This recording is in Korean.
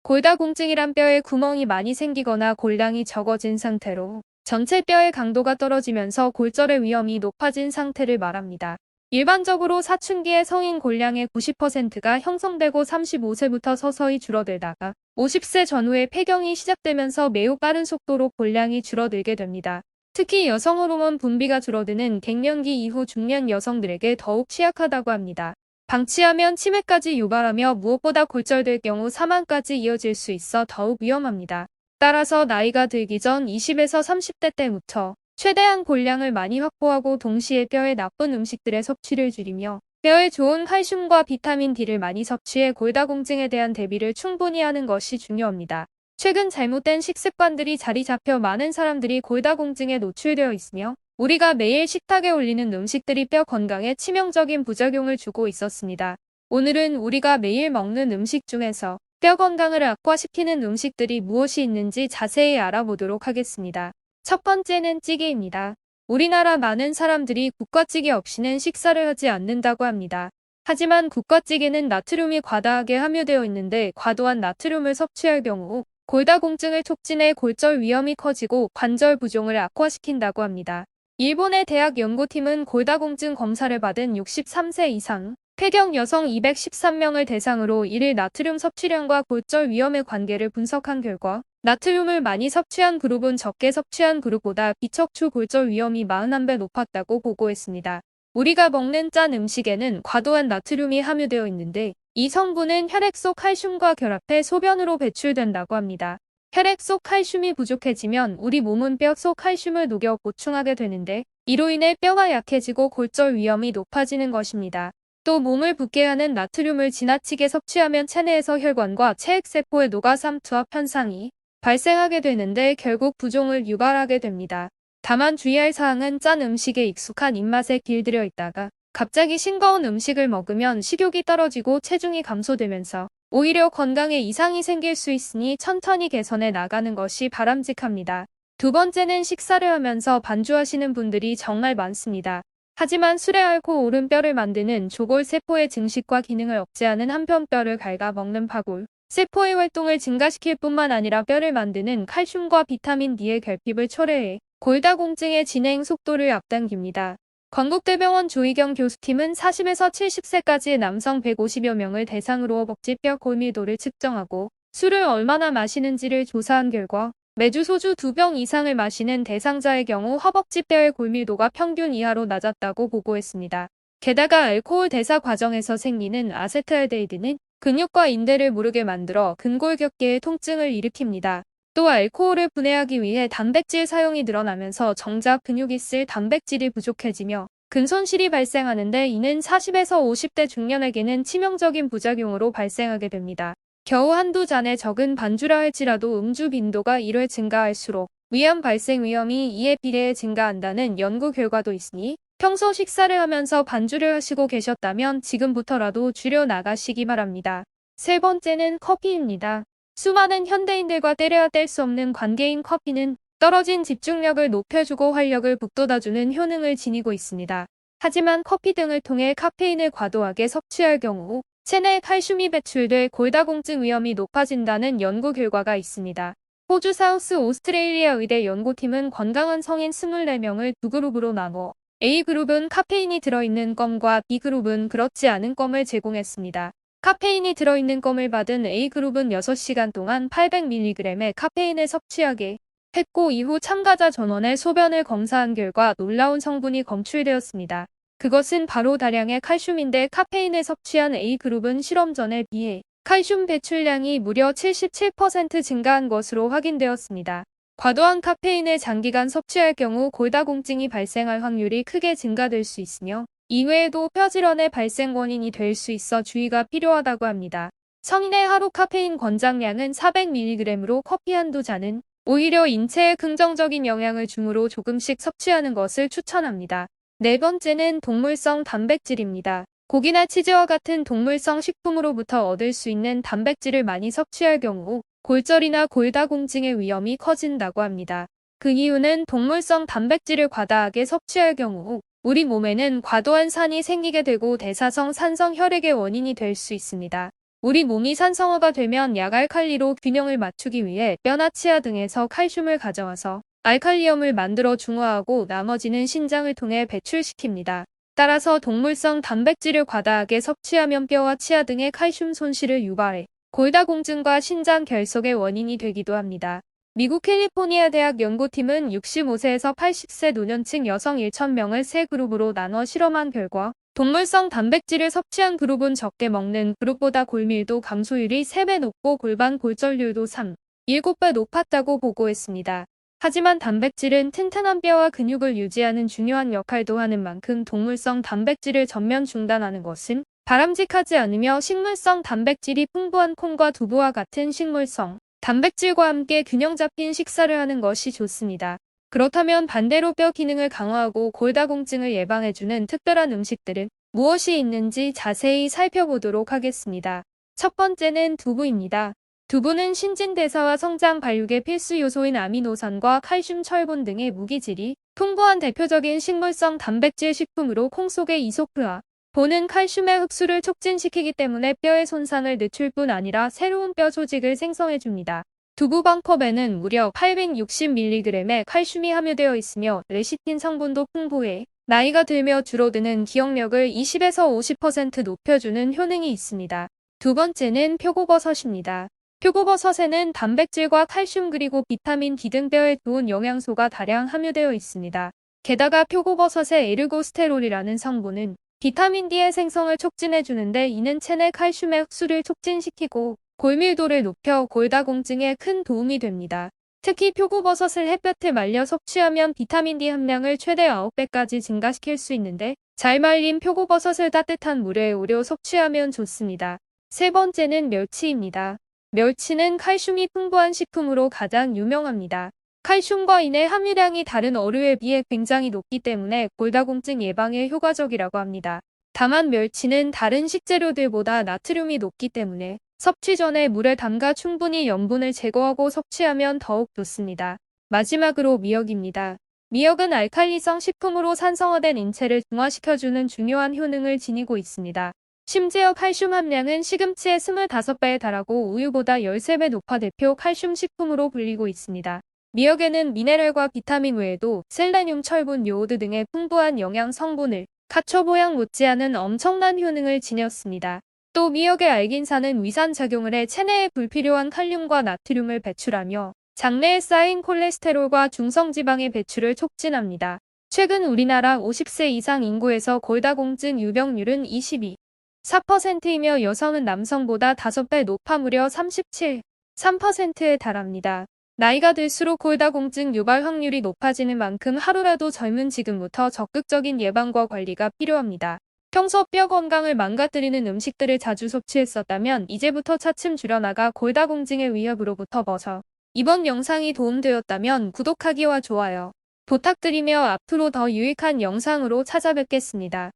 골다공증이란 뼈에 구멍이 많이 생기거나 골량이 적어진 상태로 전체 뼈의 강도가 떨어지면서 골절의 위험이 높아진 상태를 말합니다. 일반적으로 사춘기의 성인 골량의 90%가 형성되고 35세부터 서서히 줄어들다가 50세 전후에 폐경이 시작되면서 매우 빠른 속도로 골량이 줄어들게 됩니다. 특히 여성 호르몬 분비가 줄어드는 갱년기 이후 중년 여성들에게 더욱 취약하다고 합니다. 방치하면 치매까지 유발하며 무엇보다 골절될 경우 사망까지 이어질 수 있어 더욱 위험합니다. 따라서 나이가 들기 전 20에서 30대 때부터 최대한 골량을 많이 확보하고 동시에 뼈에 나쁜 음식들의 섭취를 줄이며 뼈에 좋은 칼슘과 비타민 D를 많이 섭취해 골다공증에 대한 대비를 충분히 하는 것이 중요합니다. 최근 잘못된 식습관들이 자리 잡혀 많은 사람들이 골다공증에 노출되어 있으며 우리가 매일 식탁에 올리는 음식들이 뼈 건강에 치명적인 부작용을 주고 있었습니다. 오늘은 우리가 매일 먹는 음식 중에서 뼈 건강을 악화시키는 음식들이 무엇이 있는지 자세히 알아보도록 하겠습니다. 첫 번째는 찌개입니다. 우리나라 많은 사람들이 국과찌개 없이는 식사를 하지 않는다고 합니다. 하지만 국과찌개는 나트륨이 과다하게 함유되어 있는데 과도한 나트륨을 섭취할 경우 골다공증을 촉진해 골절 위험이 커지고 관절 부종을 악화시킨다고 합니다. 일본의 대학 연구팀은 골다공증 검사를 받은 63세 이상 폐경 여성 213명을 대상으로 일일 나트륨 섭취량과 골절 위험의 관계를 분석한 결과 나트륨을 많이 섭취한 그룹은 적게 섭취한 그룹보다 비척추 골절 위험이 41배 높았다고 보고했습니다. 우리가 먹는 짠 음식에는 과도한 나트륨이 함유되어 있는데 이 성분은 혈액 속 칼슘과 결합해 소변으로 배출된다고 합니다. 혈액 속 칼슘이 부족해지면 우리 몸은 뼈 속 칼슘을 녹여 보충하게 되는데 이로 인해 뼈가 약해지고 골절 위험이 높아지는 것입니다. 또 몸을 붓게 하는 나트륨을 지나치게 섭취하면 체내에서 혈관과 체액세포의 노가삼투압 현상이 발생하게 되는데 결국 부종을 유발하게 됩니다. 다만 주의할 사항은 짠 음식에 익숙한 입맛에 길들여 있다가 갑자기 싱거운 음식을 먹으면 식욕이 떨어지고 체중이 감소되면서 오히려 건강에 이상이 생길 수 있으니 천천히 개선해 나가는 것이 바람직합니다. 두 번째는 식사를 하면서 반주하시는 분들이 정말 많습니다. 하지만 술에 앓고 오른 뼈를 만드는 조골세포의 증식과 기능을 억제하는 한편 뼈를 갉아먹는 파골 세포의 활동을 증가시킬 뿐만 아니라 뼈를 만드는 칼슘과 비타민 D의 결핍을 초래해 골다공증의 진행 속도를 앞당깁니다. 건국대병원 조희경 교수팀은 40에서 70세까지의 남성 150여 명을 대상으로 허벅지 뼈 골밀도를 측정하고 술을 얼마나 마시는지를 조사한 결과 매주 소주 2병 이상을 마시는 대상자의 경우 허벅지 뼈의 골밀도가 평균 이하로 낮았다고 보고했습니다. 게다가 알코올 대사 과정에서 생기는 아세트알데히드는 근육과 인대를 무르게 만들어 근골격계의 통증을 일으킵니다. 또 알코올을 분해하기 위해 단백질 사용이 늘어나면서 정작 근육이 쓸 단백질이 부족해지며 근손실이 발생하는데 이는 40에서 50대 중년에게는 치명적인 부작용으로 발생하게 됩니다. 겨우 한두 잔의 적은 반주라 할지라도 음주 빈도가 1회 증가할수록 위암 발생 위험이 이에 비례해 증가한다는 연구 결과도 있으니 평소 식사를 하면서 반주를 하시고 계셨다면 지금부터라도 줄여 나가시기 바랍니다. 세 번째는 커피입니다. 수많은 현대인들과 때려야 뗄 수 없는 관계인 커피는 떨어진 집중력을 높여주고 활력을 북돋아주는 효능을 지니고 있습니다. 하지만 커피 등을 통해 카페인을 과도하게 섭취할 경우 체내에 칼슘이 배출돼 골다공증 위험이 높아진다는 연구 결과가 있습니다. 호주 사우스 오스트레일리아 의대 연구팀은 건강한 성인 24명을 두 그룹으로 나눠 A그룹은 카페인이 들어있는 껌과 B그룹은 그렇지 않은 껌을 제공했습니다. 카페인이 들어있는 껌을 받은 A그룹은 6시간 동안 800mg의 카페인을 섭취하게 했고 이후 참가자 전원의 소변을 검사한 결과 놀라운 성분이 검출되었습니다. 그것은 바로 다량의 칼슘인데 카페인을 섭취한 A그룹은 실험 전에 비해 칼슘 배출량이 무려 77% 증가한 것으로 확인되었습니다. 과도한 카페인을 장기간 섭취할 경우 골다공증이 발생할 확률이 크게 증가될 수 있으며 이외에도 뼈질환의 발생 원인이 될 수 있어 주의가 필요하다고 합니다. 성인의 하루 카페인 권장량은 400mg으로 커피 한두 잔은 오히려 인체에 긍정적인 영향을 주므로 조금씩 섭취하는 것을 추천합니다. 네 번째는 동물성 단백질입니다. 고기나 치즈와 같은 동물성 식품으로부터 얻을 수 있는 단백질을 많이 섭취할 경우 골절이나 골다공증의 위험이 커진다고 합니다. 그 이유는 동물성 단백질을 과다하게 섭취할 경우 우리 몸에는 과도한 산이 생기게 되고 대사성 산성 혈액의 원인이 될 수 있습니다. 우리 몸이 산성화가 되면 약알칼리로 균형을 맞추기 위해 뼈나 치아 등에서 칼슘을 가져와서 알칼리염을 만들어 중화하고 나머지는 신장을 통해 배출시킵니다. 따라서 동물성 단백질을 과다하게 섭취하면 뼈와 치아 등의 칼슘 손실을 유발해 골다공증과 신장 결석의 원인이 되기도 합니다. 미국 캘리포니아 대학 연구팀은 65세에서 80세 노년층 여성 1,000명을 세 그룹으로 나눠 실험한 결과 동물성 단백질을 섭취한 그룹은 적게 먹는 그룹보다 골밀도 감소율이 3배 높고 골반 골절률도 7배 높았다고 보고했습니다. 하지만 단백질은 튼튼한 뼈와 근육을 유지하는 중요한 역할도 하는 만큼 동물성 단백질을 전면 중단하는 것은 바람직하지 않으며 식물성 단백질이 풍부한 콩과 두부와 같은 식물성 단백질과 함께 균형 잡힌 식사를 하는 것이 좋습니다. 그렇다면 반대로 뼈 기능을 강화하고 골다공증을 예방해주는 특별한 음식들은 무엇이 있는지 자세히 살펴보도록 하겠습니다. 첫 번째는 두부입니다. 두부는 신진대사와 성장 발육의 필수 요소인 아미노산과 칼슘, 철분 등의 무기질이 풍부한 대표적인 식물성 단백질 식품으로 콩 속의 이소프아 보는 칼슘의 흡수를 촉진시키기 때문에 뼈의 손상을 늦출 뿐 아니라 새로운 뼈 조직을 생성해줍니다. 두부 반 컵에는 무려 860mg의 칼슘이 함유되어 있으며 레시틴 성분도 풍부해 나이가 들며 줄어드는 기억력을 20에서 50% 높여주는 효능이 있습니다. 두 번째는 표고버섯입니다. 표고버섯에는 단백질과 칼슘 그리고 비타민 D 등 뼈에 좋은 영양소가 다량 함유되어 있습니다. 게다가 표고버섯의 에르고스테롤이라는 성분은 비타민 D의 생성을 촉진해주는데 이는 체내 칼슘의 흡수를 촉진시키고 골밀도를 높여 골다공증에 큰 도움이 됩니다. 특히 표고버섯을 햇볕에 말려 섭취하면 비타민 D 함량을 최대 9배까지 증가시킬 수 있는데 잘 말린 표고버섯을 따뜻한 물에 우려 섭취하면 좋습니다. 세 번째는 멸치입니다. 멸치는 칼슘이 풍부한 식품으로 가장 유명합니다. 칼슘과 인의 함유량이 다른 어류에 비해 굉장히 높기 때문에 골다공증 예방에 효과적이라고 합니다. 다만 멸치는 다른 식재료들보다 나트륨이 높기 때문에 섭취 전에 물에 담가 충분히 염분을 제거하고 섭취하면 더욱 좋습니다. 마지막으로 미역입니다. 미역은 알칼리성 식품으로 산성화된 인체를 중화시켜주는 중요한 효능을 지니고 있습니다. 심지어 칼슘 함량은 시금치의 25배에 달하고 우유보다 13배 높아 대표 칼슘 식품으로 불리고 있습니다. 미역에는 미네랄과 비타민 외에도 셀레늄, 철분, 요오드 등의 풍부한 영양 성분을 카초보양 못지않은 엄청난 효능을 지녔습니다. 또 미역의 알긴산은 위산작용을 해 체내에 불필요한 칼륨과 나트륨을 배출하며 장내에 쌓인 콜레스테롤과 중성지방의 배출을 촉진합니다. 최근 우리나라 50세 이상 인구에서 골다공증 유병률은 22.4%이며 여성은 남성보다 5배 높아 무려 37.3%에 달합니다. 나이가 들수록 골다공증 유발 확률이 높아지는 만큼 하루라도 젊은 지금부터 적극적인 예방과 관리가 필요합니다. 평소 뼈 건강을 망가뜨리는 음식들을 자주 섭취했었다면 이제부터 차츰 줄여나가 골다공증의 위협으로부터 벗어 이번 영상이 도움되었다면 구독하기와 좋아요 부탁드리며 앞으로 더 유익한 영상으로 찾아뵙겠습니다.